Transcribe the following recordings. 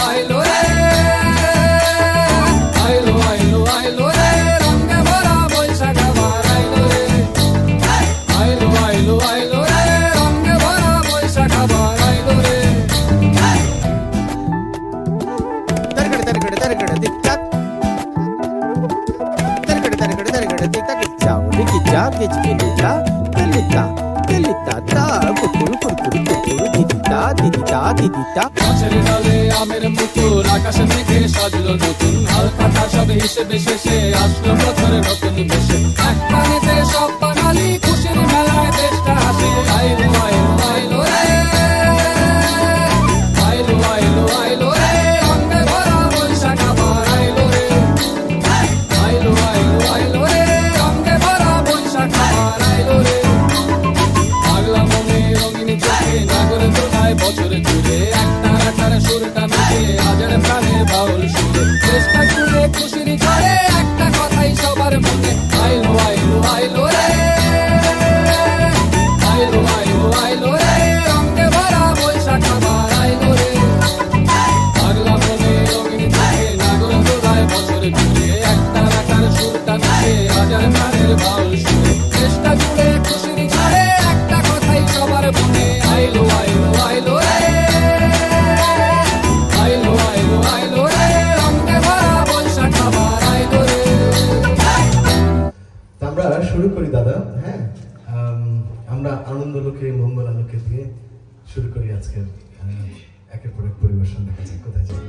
আইলো রে আইলো আইলো আইলো রে রঙে ভরা বৈশাখ আবার আইলো রে আইলো আইলো আইলো রে রঙে ভরা বৈশাখ আবার আইলো রে तरगड़ तरगड़ तरगड़ दिक्कत तरगड़ तरगड़ तरगड़ दिक्कत जाओ लिखी जा किच किलिता किलिता किलिता ता कुकुर कुकुर कुकुर दिदिता दिदिता दिदिता গাছের ডালে আমের পুতুল আকাশে মেঘে সাজলো নতুন হালকা সব হিসেবে শেষে আসলো বছরের নতুন বেশে এক পানিতে সব বাঙালি খুশির মেলায় দেশটা হাসে আইলো আইলো আইলো রে আইলো আইলো আইলো রে রঙে ভরা বৈশাখ আবার আইলো রে আইলো আইলো আইলো রে রঙে ভরা বৈশাখ আবার আইলো রে পাগলা মনে রঙিন চোখে নাগর দোলায় বছর জুড়ে একটা রাখার সুরটা মিশে হাজার প্রাণে বাউল সুরে চেষ্টা জুড়ে খুশির ঝড়ে একটা কথাই সবার মনে আইলো আইলো আইলো রে আইলো আইলো আইলো রে রঙে ভরা বৈশাখ আবার আইলো রে পাগলা মনে রঙিন চোখে নাগর দোলায় বছর জুড়ে একটা রাখার সুরটা মিশে হাজার প্রাণের বাউল সুরে চেষ্টা জুড়ে খুশির ঝড়ে একটা কথাই সবার মনে আইলো আইলো আইলো রে আইলো আইলো আইলো রে রঙে ভরা বৈশাখ আবার আইলো রে আমরা শুরু করি দাদা। হ্যাঁ, আমরা আনন্দ লোকে মঙ্গল আলোকে দিয়ে শুরু করি আজকের একের পর এক পরিবেশন। দেখা যাক কোথায় যাই।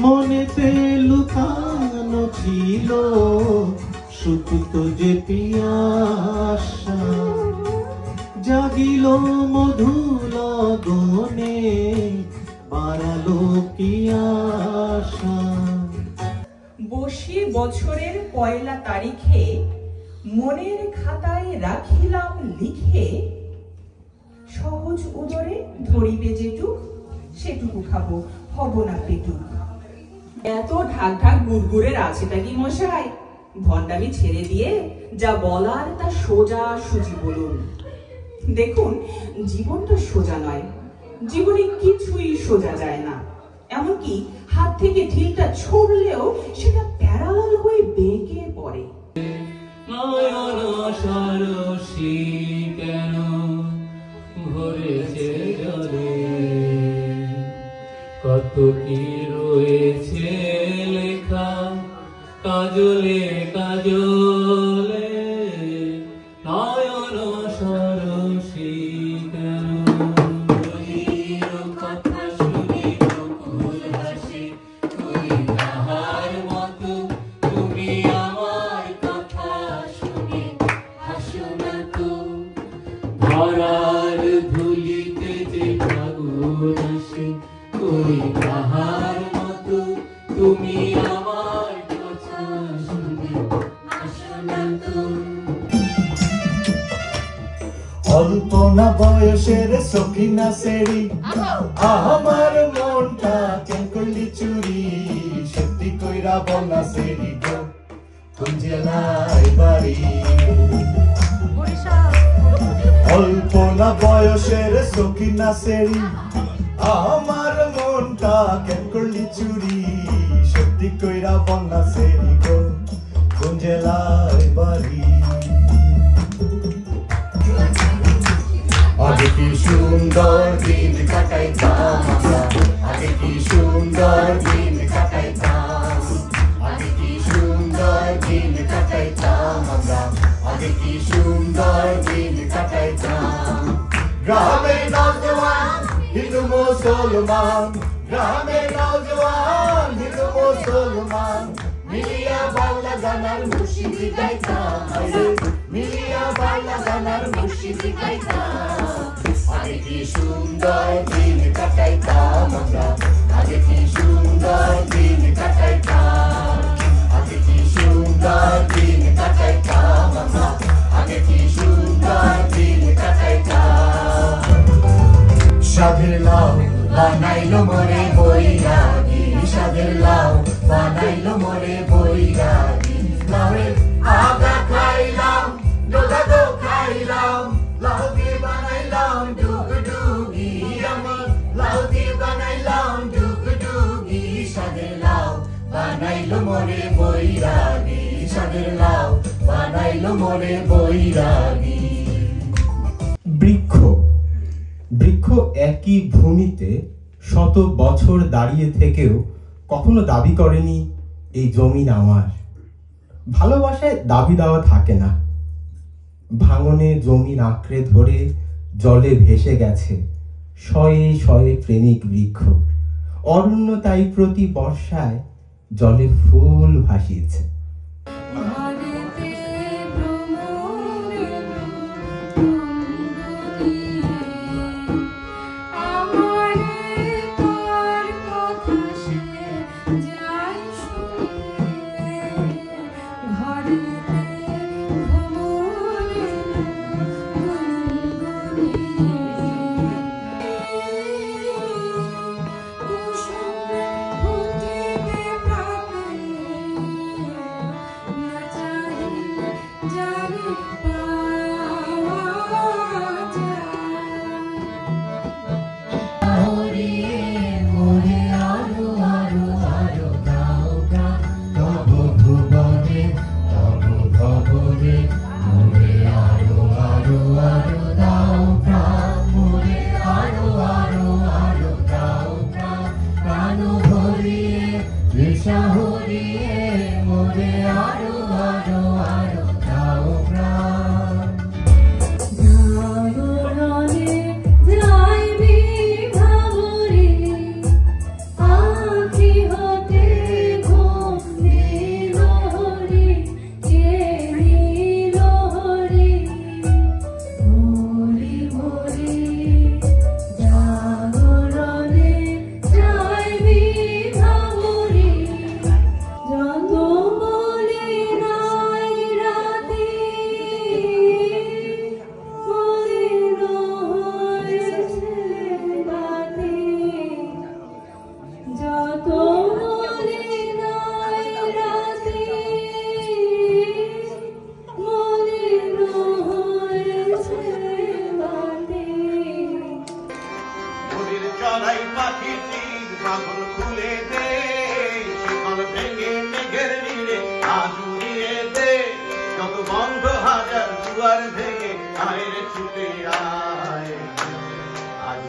মনেতে লুকানো ছিল সুপ্ত যে পিয়াসা, জাগিল মধুলগনে বাড়ালো কি আশা। বসে বছরের পয়লা তারিখে মনের খাতায় রাখিলাম লিখে, সহজ উদরে ধরিবে যেটুক সেটুকু খাবো, হব না পেটুক। এত ঢাক ঢাক গুড়গুড়ের আছেটা কি মশাই? ভণ্ডামি ছেড়ে দিয়ে যা বলার তা সোজা সুজি বলুন। দেখুন, জীবনটা সোজা নয়, জীবনে কিছুই সোজা যায় না। এমনকি হাত থেকে ঢিলটা ছুড়লেও সেটা প্যারালাল হয়ে বেঁকে পড়ে। নয়ন সরসী কেন ভরেছে কতটি রয়েছে লেখা কাজলে কাজলে নয়ন সরসী কথা শুনি বকুল হাসি তুই তাহার মতো তুমি আমার কথা শুনি হাসো না তো ধরার ধুলিতে যে ফাগুন আসে তুই তাহার মতো তুমি আমার কথা শুনি হাসো না তো অল্প না বয়সের সখিনা সেরি আমার মনটা কেন করলি চুরি সত্যি কইরা বলা সেরি গো কোন জেলায় বাড়ি অল্প না বয়সের সখিনা সেরি আমার মনটা কেন করলি চুরি সত্যি কইরা বলা সেরি গো কোন জেলায় বাড়ি আগে কি সুন্দর দিন কাটাইতাম আমরা আগে কি সুন্দর দিন কাটাইতাম আগে কি সুন্দর দিন কাটাইতাম আমরা আগে কি সুন্দর দিন কাটাইতাম গ্রামের নওজওয়ান হিন্দু মুসলমান গ্রামের নওজওয়ান হিন্দু মুসলমান মিলিয়া বাংলা গানার মুর্শিদি গাইতাম মিলিয়া বাংলা গানার মুর্শিদি গাইতাম আগে কি সুন্দর দিন কাটাইতাম আমরা আগে কি সুন্দর দিন কাটাইতাম আগে কি সুন্দর দিন কাটাইতাম আমরা আগে কি সুন্দর দিন কাটাইতাম সাধের লাউ বানাইলো মোরে বৈরাগী সাধের লাউ বানাইলো মোরে বৈরাগী লাউয়ের আগা খাইলাম ডোগা গো খাইলাম লাউ দিয়ে বানাইলাম ডুগডুগি আমার লাউ দিয়ে বানাইলাম ডুগডুগি সাধের লাউ বানাইলো মোরে বৈরাগী সাধের লাউ বানাইলো মোরে বৈরাগী বৃক্ষ বৃক্ষ একই ভূমিতে শত বছর দাঁড়িয়ে থেকেও কখনো দাবি করেনি এই জমিন আমার ভালোবাসায় দাবি দেওয়া থাকে না ভাঙনে জমিন আঁকড়ে ধরে জলে ভেসে গেছে শয়ে শয়ে প্রেমিক বৃক্ষ অরণ্য তাই প্রতি বর্ষায় জলে ফুল ভাসিয়েছে ছুটে আয় আজ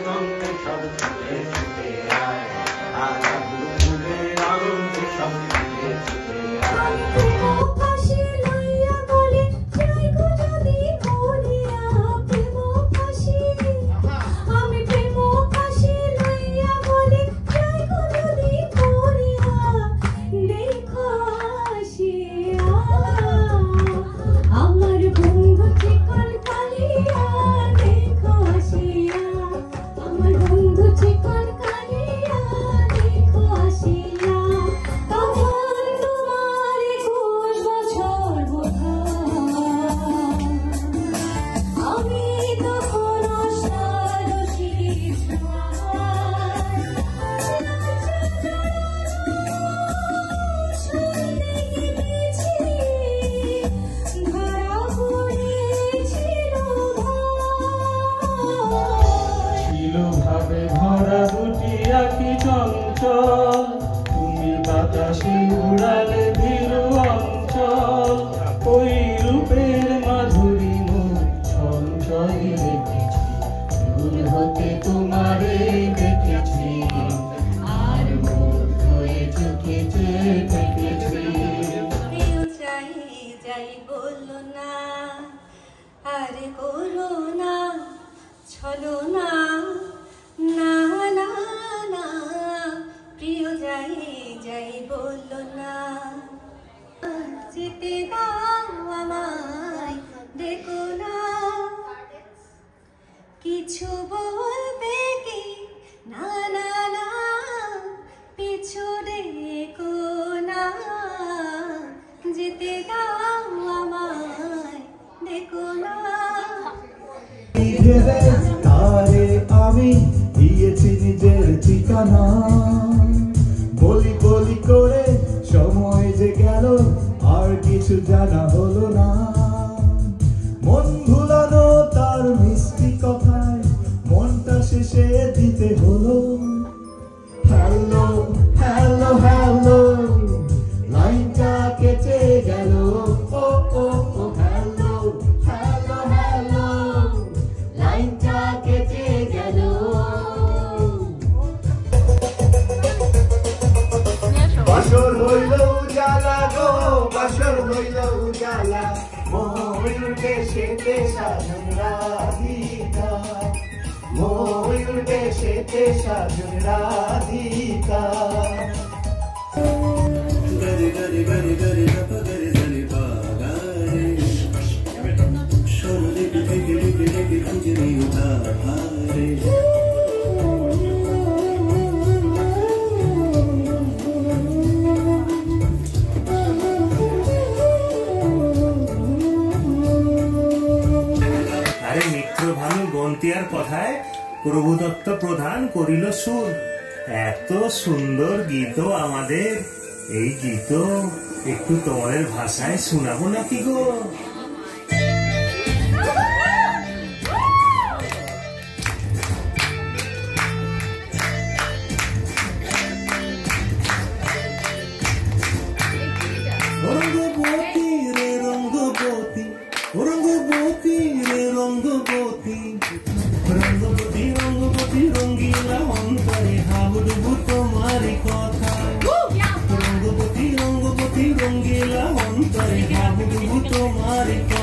অঙ্কে সব ছুটে ছুটে আয় তারা ভুলে অঙ্কে সব ছুটে ছুটে আয় ভরা দুটি আঁখি চঞ্চল তুমি বাতাসে উড়ালে ভীরু অঞ্চল ওই রূপের মাধুরী মোর সঞ্চয় রেখেছি দূর হতে তোমারে দেখেছি আর মোর হয়ে চোখে দেখেছি যাই যাই বললো না আরে করো না ছলো না না না না প্রিয় যাই যাই বললো না যেতে দাও আমায় দেখো না কিছু বলবে কি না না না পিছু দেখো না যেতে দাও আমায় দেখো না তারে আমি দিয়েছি নিজের ঠিকানা বলি বলি করে সময় যে গেল আর কিছু জানা হলো না মন ভুলানো তার মিষ্টি কথায় মনটা শেষে দিতে হলো হ্যালো হ্যালো হ্যালো লাইনটা কেটে গেল ও ও ও হ্যালো হ্যালো হ্যালো লাইনটা কেটে গেল বাসর হইল উজালা গো বাসর হইল উজালা ময়ূর দেশেতে সাজন রাধিকা ময়ূর দেশেতে সাজন রাধিকা গরি গরি গরি গরি গরি গরি বাগারে সরলে দিকে দিকে দিকে খুঁজে নিউতা হারে আরে মিত্র ভানু গন্তিয়ার কথায় প্রভুদত্ত প্রধান করিল সুর এত সুন্দর গীত আমাদের এই গীত একটু তোমাদের ভাষায় শোনাবো নাকি গো রঙ্গবতী রে রঙ্গবতী রঙ্গবতী রে রঙ্গবতী রঙ্গবতী রঙ্গবতী রঙ্গিলা অন্তরে হাবুডুবু তোমারি কথা রঙ্গবতী রঙ্গবতী রঙ্গিলা অন্তরে হাবুডুবু তোমারি কথা